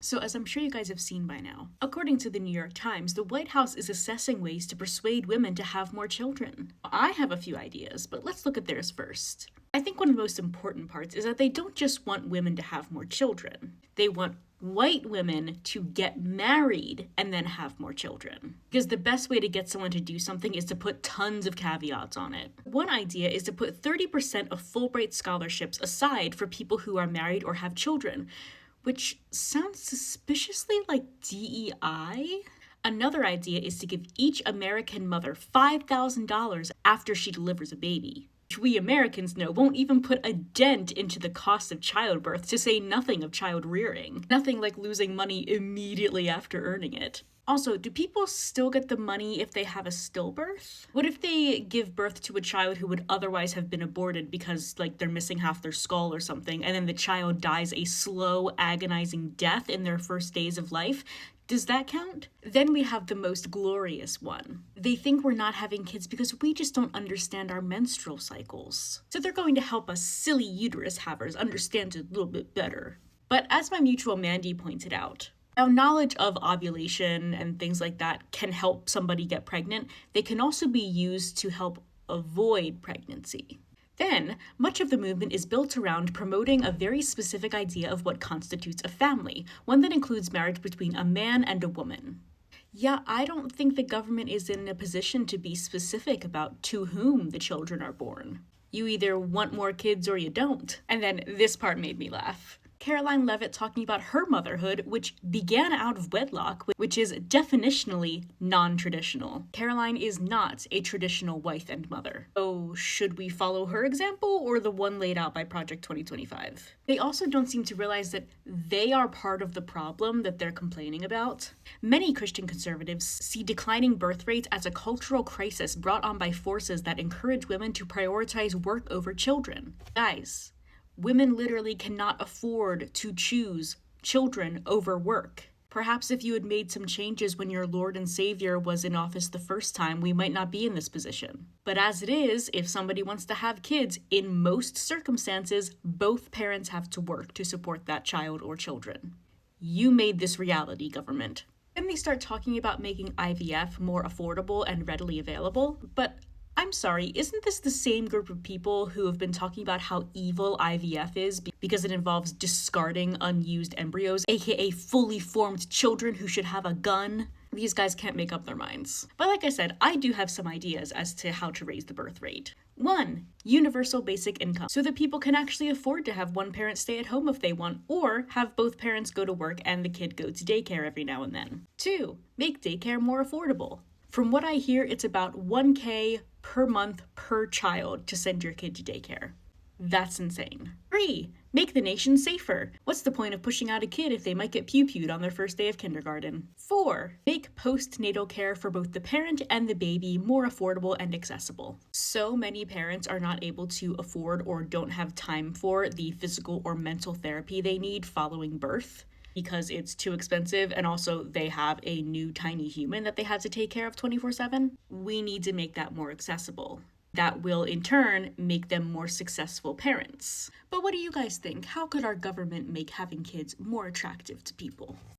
So, as I'm sure you guys have seen by now, according to the New York Times, the White House is assessing ways to persuade women to have more children. I have a few ideas, but let's look at theirs first. I think one of the most important parts is that they don't just want women to have more children, they want white women to get married and then have more children. Because the best way to get someone to do something is to put tons of caveats on it. One idea is to put 30% of Fulbright scholarships aside for people who are married or have children, which sounds suspiciously like DEI. Another idea is to give each American mother $5,000 after she delivers a baby, which we Americans know won't even put a dent into the cost of childbirth, to say nothing of child rearing. Nothing like losing money immediately after earning it. Also, do people still get the money if they have a stillbirth? What if they give birth to a child who would otherwise have been aborted because, like, they're missing half their skull or something, and then the child dies a slow, agonizing death in their first days of life? Does that count? Then we have the most glorious one. They think we're not having kids because we just don't understand our menstrual cycles. So they're going to help us silly uterus havers understand it a little bit better. But as my mutual Mandy pointed out, now, knowledge of ovulation and things like that can help somebody get pregnant. They can also be used to help avoid pregnancy. Then, much of the movement is built around promoting a very specific idea of what constitutes a family, one that includes marriage between a man and a woman. Yeah, I don't think the government is in a position to be specific about to whom the children are born. You either want more kids or you don't. And then this part made me laugh. Caroline Leavitt talking about her motherhood, which began out of wedlock, which is definitionally non-traditional. Caroline is not a traditional wife and mother. So should we follow her example or the one laid out by Project 2025? They also don't seem to realize that they are part of the problem that they're complaining about. Many Christian conservatives see declining birth rates as a cultural crisis brought on by forces that encourage women to prioritize work over children. Guys, women literally cannot afford to choose children over work. Perhaps if you had made some changes when your Lord and Savior was in office the first time, we might not be in this position. But as it is, if somebody wants to have kids, in most circumstances, both parents have to work to support that child or children. You made this reality, government. Then they start talking about making IVF more affordable and readily available, but I'm sorry, isn't this the same group of people who have been talking about how evil IVF is because it involves discarding unused embryos, aka fully formed children who should have a gun? These guys can't make up their minds. But like I said, I do have some ideas as to how to raise the birth rate. 1. Universal basic income, so that people can actually afford to have one parent stay at home if they want, or have both parents go to work and the kid go to daycare every now and then. 2. Make daycare more affordable. From what I hear, it's about $1,000 per month per child to send your kid to daycare. That's insane. 3. Make the nation safer. What's the point of pushing out a kid if they might get pew-pewed on their first day of kindergarten? 4. Make postnatal care for both the parent and the baby more affordable and accessible. So many parents are not able to afford or don't have time for the physical or mental therapy they need following birth, because it's too expensive, and also they have a new tiny human that they have to take care of 24/7. We need to make that more accessible. That will, in turn, make them more successful parents. But what do you guys think? How could our government make having kids more attractive to people?